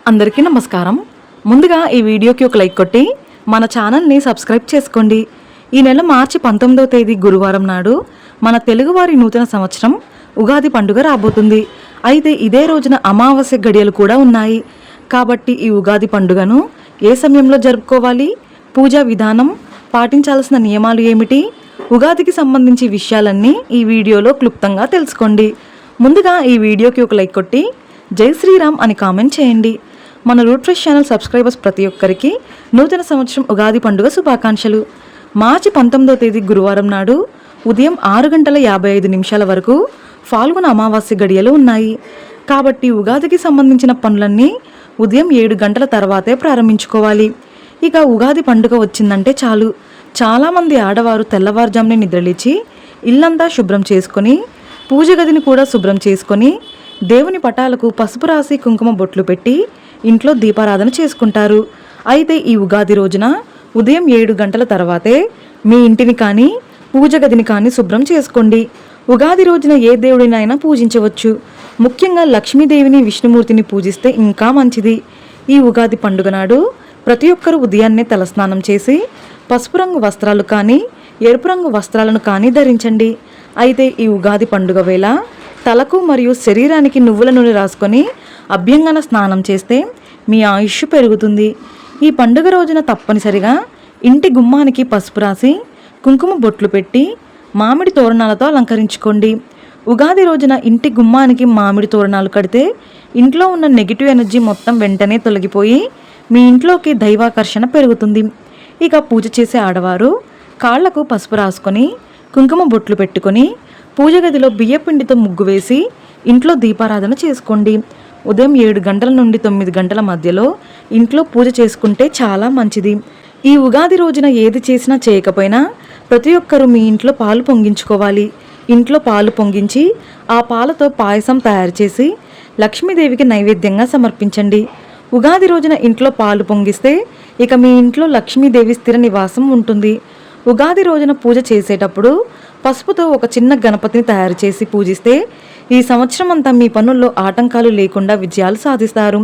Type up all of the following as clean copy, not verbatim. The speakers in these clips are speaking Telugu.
అందరికీ నమస్కారం. ముందుగా ఈ వీడియోకి ఒక లైక్ కొట్టి మన ఛానల్ని సబ్స్క్రైబ్ చేసుకోండి. ఈ నెల మార్చి 19వ తేదీ గురువారం నాడు మన తెలుగువారి నూతన సంవత్సరం ఉగాది పండుగ రాబోతుంది. అయితే ఇదే రోజున అమావాస్య గడియలు కూడా ఉన్నాయి. కాబట్టి ఈ ఉగాది పండుగను ఏ సమయంలో జరుపుకోవాలి, పూజా విధానం, పాటించాల్సిన నియమాలు ఏమిటి, ఉగాదికి సంబంధించి విషయాలన్నీ ఈ వీడియోలో క్లుప్తంగా తెలుసుకోండి. ముందుగా ఈ వీడియోకి ఒక లైక్ కొట్టి జై శ్రీరామ్ అని కామెంట్ చేయండి. మన రూట్ ఫ్రెష్ ఛానల్ సబ్స్క్రైబర్స్ ప్రతి ఒక్కరికి నూతన సంవత్సరం ఉగాది పండుగ శుభాకాంక్షలు. మార్చి 19వ తేదీ గురువారం నాడు ఉదయం 6:55 వరకు ఫాల్గుణ అమావాస్య గడియలు ఉన్నాయి. కాబట్టి ఉగాదికి సంబంధించిన పనులన్నీ ఉదయం 7 గంటల తర్వాతే ప్రారంభించుకోవాలి. ఇక ఉగాది పండుగ వచ్చిందంటే చాలు, చాలామంది ఆడవారు తెల్లవారుజామునే నిద్రలేచి ఇల్లంతా శుభ్రం చేసుకొని, పూజ గదిని కూడా శుభ్రం చేసుకొని, దేవుని పటాలకు పసుపు రాసి కుంకుమ బొట్లు పెట్టి ఇంట్లో దీపారాధన చేసుకుంటారు. అయితే ఈ ఉగాది రోజున ఉదయం 7 గంటల తర్వాతే మీ ఇంటిని కానీ పూజ గదిని కానీ శుభ్రం చేసుకోండి. ఉగాది రోజున ఏ దేవుడినైనా పూజించవచ్చు. ముఖ్యంగా లక్ష్మీదేవిని, విష్ణుమూర్తిని పూజిస్తే ఇంకా మంచిది. ఈ ఉగాది పండుగ నాడు ప్రతి ఒక్కరూ ఉదయాన్నే తలస్నానం చేసి పసుపు రంగు వస్త్రాలు కానీ ఎరుపు రంగు వస్త్రాలను కానీ ధరించండి. అయితే ఈ ఉగాది పండుగ వేళ తలకు మరియు శరీరానికి నువ్వుల నూనె రాసుకొని అభ్యంగన స్నానం చేస్తే మీ ఆయుష్ పెరుగుతుంది. ఈ పండుగ రోజున తప్పనిసరిగా ఇంటి గుమ్మానికి పసుపు రాసి కుంకుమ బొట్లు పెట్టి మామిడి తోరణాలతో అలంకరించుకోండి. ఉగాది రోజున ఇంటి గుమ్మానికి మామిడి తోరణాలు కడితే ఇంట్లో ఉన్న నెగిటివ్ ఎనర్జీ మొత్తం వెంటనే తొలగిపోయి మీ ఇంట్లోకి దైవాకర్షణ పెరుగుతుంది. ఇక పూజ చేసే ఆడవారు కాళ్లకు పసుపు రాసుకొని కుంకుమ బొట్లు పెట్టుకొని పూజ గదిలో బియ్యపిండితో ముగ్గు వేసి ఇంట్లో దీపారాధన చేసుకోండి. ఉదయం 7 గంటల నుండి 9 గంటల మధ్యలో ఇంట్లో పూజ చేసుకుంటే చాలా మంచిది. ఈ ఉగాది రోజున ఏది చేసినా చేయకపోయినా ప్రతి ఒక్కరూ మీ ఇంట్లో పాలు పొంగించుకోవాలి. ఇంట్లో పాలు పొంగించి ఆ పాలతో పాయసం తయారు చేసి లక్ష్మీదేవికి నైవేద్యంగా సమర్పించండి. ఉగాది రోజున ఇంట్లో పాలు పొంగిస్తే ఇక మీ ఇంట్లో లక్ష్మీదేవి స్థిర నివాసం ఉంటుంది. ఉగాది రోజున పూజ చేసేటప్పుడు పసుపుతో ఒక చిన్న గణపతిని తయారు చేసి పూజిస్తే ఈ సంవత్సరం అంతా మీ పనుల్లో ఆటంకాలు లేకుండా విజయాలు సాధిస్తారు.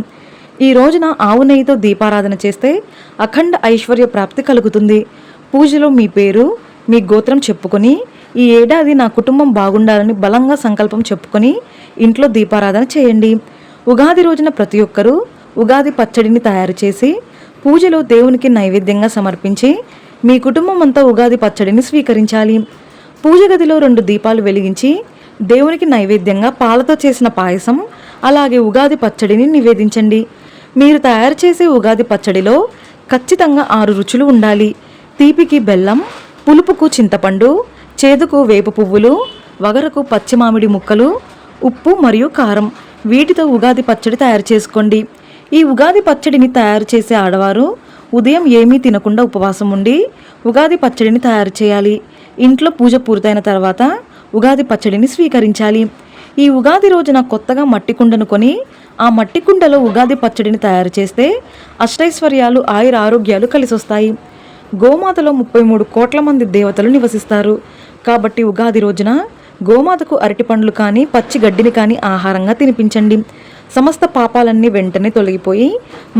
ఈ రోజున ఆవు నెయ్యితో దీపారాధన చేస్తే అఖండ ఐశ్వర్య ప్రాప్తి కలుగుతుంది. పూజలో మీ పేరు, మీ గోత్రం చెప్పుకొని ఈ ఏడాది నా కుటుంబం బాగుండాలని బలంగా సంకల్పం చెప్పుకొని ఇంట్లో దీపారాధన చేయండి. ఉగాది రోజున ప్రతి ఒక్కరూ ఉగాది పచ్చడిని తయారు చేసి పూజలో దేవునికి నైవేద్యంగా సమర్పించి మీ కుటుంబం అంతా ఉగాది పచ్చడిని స్వీకరించాలి. పూజ గదిలో 2 దీపాలు వెలిగించి దేవునికి నైవేద్యంగా పాలతో చేసిన పాయసం అలాగే ఉగాది పచ్చడిని నివేదించండి. మీరు తయారు చేసే ఉగాది పచ్చడిలో ఖచ్చితంగా 6 రుచులు ఉండాలి. తీపికి బెల్లం, పులుపుకు చింతపండు, చేదుకు వేప పువ్వులు, వగరకు పచ్చి మామిడి ముక్కలు, ఉప్పు మరియు కారం. వీటితో ఉగాది పచ్చడి తయారు చేసుకోండి. ఈ ఉగాది పచ్చడిని తయారు చేసే ఆడవారు ఉదయం ఏమీ తినకుండా ఉపవాసం ఉండి ఉగాది పచ్చడిని తయారు చేయాలి. ఇంట్లో పూజ పూర్తయిన తర్వాత ఉగాది పచ్చడిని స్వీకరించాలి. ఈ ఉగాది రోజున కొత్తగా మట్టి కుండను కొని ఆ మట్టి కుండలో ఉగాది పచ్చడిని తయారు చేస్తే అష్టైశ్వర్యాలు, ఆయుర ఆరోగ్యాలు కలిసొస్తాయి. గోమాతలో 33 కోట్ల మంది దేవతలు నివసిస్తారు. కాబట్టి ఉగాది రోజున గోమాతకు అరటి పండ్లు కానీ పచ్చి గడ్డిని కానీ ఆహారంగా తినిపించండి. సమస్త పాపాలన్నీ వెంటనే తొలగిపోయి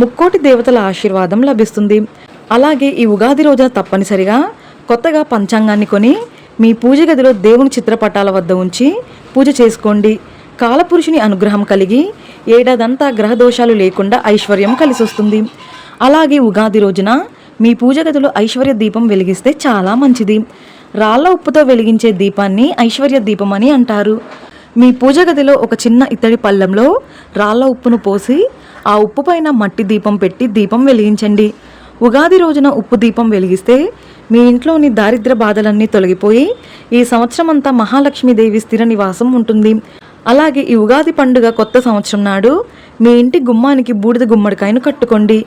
ముక్కోటి దేవతల ఆశీర్వాదం లభిస్తుంది. అలాగే ఈ ఉగాది రోజున తప్పనిసరిగా కొత్తగా పంచాంగాన్ని కొని మీ పూజ గదిలో దేవుని చిత్రపటాల వద్ద ఉంచి పూజ చేసుకోండి. కాలపురుషుని అనుగ్రహం కలిగి ఏడాదంతా గ్రహదోషాలు లేకుండా ఐశ్వర్యం కలిసొస్తుంది. అలాగే ఉగాది రోజున మీ పూజ గదిలో ఐశ్వర్య దీపం వెలిగిస్తే చాలా మంచిది. రాళ్ల ఉప్పుతో వెలిగించే దీపాన్ని ఐశ్వర్య దీపం అని అంటారు. మీ పూజ గదిలో ఒక చిన్న ఇత్తడి పళ్ళెంలో రాళ్ల ఉప్పును పోసి ఆ ఉప్పు పైన మట్టి దీపం పెట్టి దీపం వెలిగించండి. ఉగాది రోజున ఉప్పు దీపం వెలిగిస్తే మీ ఇంట్లోని దారిద్ర్య బాధలన్నీ తొలగిపోయి ఈ సంవత్సరం అంతా మహాలక్ష్మీదేవి స్థిర నివాసం ఉంటుంది. అలాగే ఈ ఉగాది పండుగ కొత్త సంవత్సరం నాడు మీ ఇంటి గుమ్మానికి బూడిద గుమ్మడికాయను కట్టుకోండి.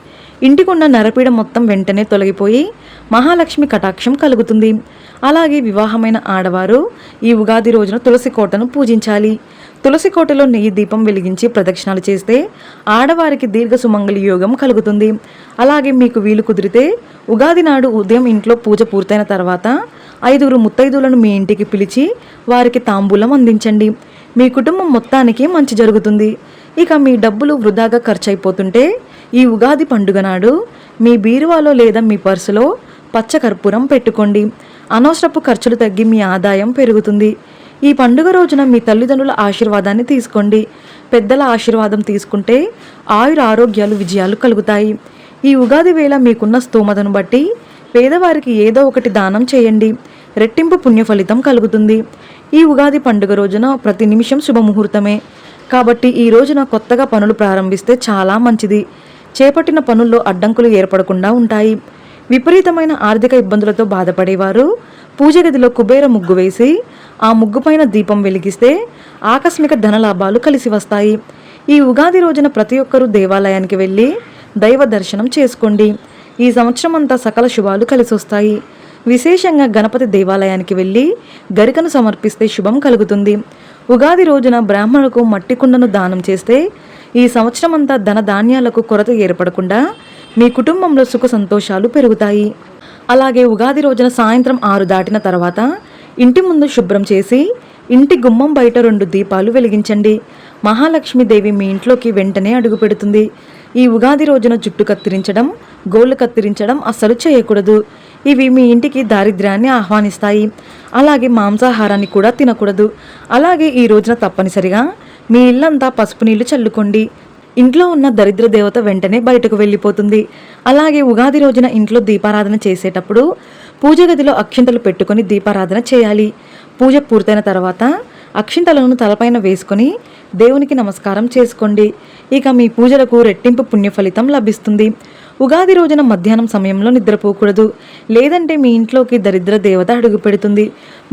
ఇంటికున్న నరపీడ మొత్తం వెంటనే తొలగిపోయి మహాలక్ష్మి కటాక్షం కలుగుతుంది. అలాగే వివాహమైన ఆడవారు ఈ ఉగాది రోజున తులసి కోటను పూజించాలి. తులసి కోటలో నెయ్యి దీపం వెలిగించి ప్రదక్షిణాలు చేస్తే ఆడవారికి దీర్ఘ సుమంగళి యోగం కలుగుతుంది. అలాగే మీకు వీలు కుదిరితే ఉగాది నాడు ఉదయం ఇంట్లో పూజ పూర్తయిన తర్వాత 5 ముత్తైదులను మీ ఇంటికి పిలిచి వారికి తాంబూలం అందించండి. మీ కుటుంబం మొత్తానికి మంచి జరుగుతుంది. ఇక మీ డబ్బులు వృధాగా ఖర్చు అయిపోతుంటే ఈ ఉగాది పండుగ నాడు మీ బీరువాలో లేదా మీ పర్సులో పచ్చ కర్పూరం పెట్టుకోండి. అనవసరపు ఖర్చులు తగ్గి మీ ఆదాయం పెరుగుతుంది. ఈ పండుగ రోజున మీ తల్లిదండ్రుల ఆశీర్వాదాన్ని తీసుకోండి. పెద్దల ఆశీర్వాదం తీసుకుంటే ఆరోగ్యాలు విజయాలు కలుగుతాయి. ఈ ఉగాది వేళ మీకున్న స్తోమతను బట్టి పేదవారికి ఏదో ఒకటి దానం చేయండి. రెట్టింపు పుణ్య ఫలితం కలుగుతుంది. ఈ ఉగాది పండుగ రోజున ప్రతి నిమిషం శుభముహూర్తమే కాబట్టి ఈ రోజున కొత్తగా పనులు ప్రారంభిస్తే చాలా మంచిది. చేపట్టిన పనుల్లో అడ్డంకులు ఏర్పడకుండా ఉంటాయి. విపరీతమైన ఆర్థిక ఇబ్బందులతో బాధపడేవారు పూజ గదిలో కుబేర ముగ్గు వేసి ఆ ముగ్గు పైన దీపం వెలిగిస్తే ఆకస్మిక ధనలాభాలు కలిసి వస్తాయి. ఈ ఉగాది రోజున ప్రతి ఒక్కరూ దేవాలయానికి వెళ్ళి దైవ దర్శనం చేసుకోండి. ఈ సంవత్సరం అంతా సకల శుభాలు కలిసి వస్తాయి. విశేషంగా గణపతి దేవాలయానికి వెళ్ళి గరికను సమర్పిస్తే శుభం కలుగుతుంది. ఉగాది రోజున బ్రాహ్మణులకు మట్టి కుండను దానం చేస్తే ఈ సంవత్సరం అంతా ధన ధాన్యాలకు కొరత ఏర్పడకుండా మీ కుటుంబంలో సుఖ సంతోషాలు పెరుగుతాయి. అలాగే ఉగాది రోజున సాయంత్రం 6 దాటిన తర్వాత ఇంటి ముందు శుభ్రం చేసి ఇంటి గుమ్మం బయట 2 దీపాలు వెలిగించండి. మహాలక్ష్మీదేవి మీ ఇంట్లోకి వెంటనే అడుగు పెడుతుంది. ఈ ఉగాది రోజున జుట్టు కత్తిరించడం, గోళ్లు కత్తిరించడం అస్సలు చేయకూడదు. ఇవి మీ ఇంటికి దారిద్ర్యాన్ని ఆహ్వానిస్తాయి. అలాగే మాంసాహారాన్ని కూడా తినకూడదు. అలాగే ఈ రోజున తప్పనిసరిగా మీ ఇల్లంతా పసుపు నీళ్లు చల్లుకోండి. ఇంట్లో ఉన్న దరిద్ర దేవత వెంటనే బయటకు వెళ్ళిపోతుంది. అలాగే ఉగాది రోజున ఇంట్లో దీపారాధన చేసేటప్పుడు పూజ గదిలో అక్షింతలు పెట్టుకొని దీపారాధన చేయాలి. పూజ పూర్తయిన తర్వాత అక్షింతలను తలపైన వేసుకొని దేవునికి నమస్కారం చేసుకోండి. ఇక మీ పూజలకు రెట్టింపు పుణ్య ఫలితం లభిస్తుంది. ఉగాది రోజున మధ్యాహ్నం సమయంలో నిద్రపోకూడదు. లేదంటే మీ ఇంట్లోకి దరిద్ర దేవత అడుగు పెడుతుంది.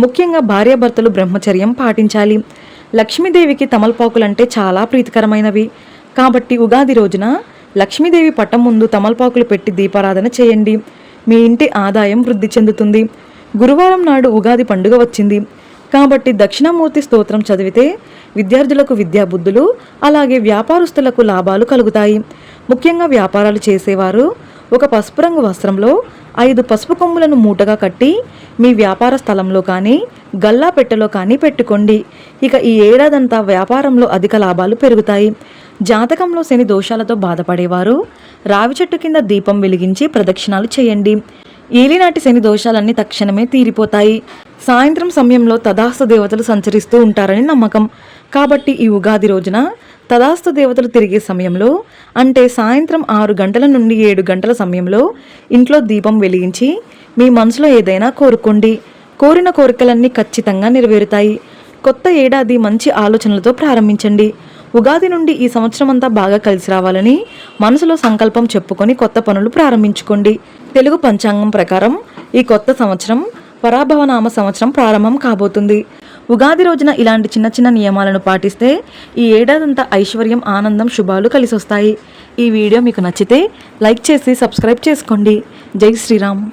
ముఖ్యంగా భార్యాభర్తలు బ్రహ్మచర్యం పాటించాలి. లక్ష్మీదేవికి తమలపాకులంటే చాలా ప్రీతికరమైనవి కాబట్టి ఉగాది రోజున లక్ష్మీదేవి పట్టం ముందు తమలపాకులు పెట్టి దీపారాధన చేయండి. మీ ఇంటి ఆదాయం వృద్ధి చెందుతుంది. గురువారం నాడు ఉగాది పండుగ వచ్చింది కాబట్టి దక్షిణామూర్తి స్తోత్రం చదివితే విద్యార్థులకు విద్యాబుద్ధులు, అలాగే వ్యాపారస్తులకు లాభాలు కలుగుతాయి. ముఖ్యంగా వ్యాపారాలు చేసేవారు ఒక పసుపు రంగు వస్త్రంలో 5 పసుపు కొమ్ములను మూటగా కట్టి మీ వ్యాపార స్థలంలో కానీ గల్లా పెట్టెలో కానీ పెట్టుకోండి. ఇక ఈ ఏడాదంతా వ్యాపారంలో అధిక లాభాలు పెరుగుతాయి. జాతకంలో శని దోషాలతో బాధపడేవారు రావి చెట్టు కింద దీపం వెలిగించి ప్రదక్షిణాలు చేయండి. ఏలినాటి శని దోషాలన్నీ తక్షణమే తీరిపోతాయి. సాయంత్రం సమయంలో తదాస్తు దేవతలు సంచరిస్తూ ఉంటారని నమ్మకం కాబట్టి ఈ ఉగాది రోజున తదాస్తు దేవతలు తిరిగే సమయంలో అంటే సాయంత్రం 6 గంటల నుండి 7 గంటల సమయంలో ఇంట్లో దీపం వెలిగించి మీ మనసులో ఏదైనా కోరుకోండి. కోరిన కోరికలన్నీ ఖచ్చితంగా నెరవేరుతాయి. కొత్త ఏడాది మంచి ఆలోచనలతో ప్రారంభించండి. ఉగాది నుండి ఈ సంవత్సరం అంతా బాగా కలిసి రావాలని మనసులో సంకల్పం చెప్పుకొని కొత్త పనులు ప్రారంభించుకోండి. తెలుగు పంచాంగం ప్రకారం ఈ కొత్త సంవత్సరం పరాభవనామ సంవత్సరం ప్రారంభం కాబోతుంది. ఉగాది రోజున ఇలాంటి చిన్న చిన్న నియమాలను పాటిస్తే ఈ ఏడాదంతా ఐశ్వర్యం, ఆనందం, శుభాలు కలిసి వస్తాయి. ఈ వీడియో మీకు నచ్చితే లైక్ చేసి సబ్స్క్రైబ్ చేసుకోండి. జై శ్రీరామ్.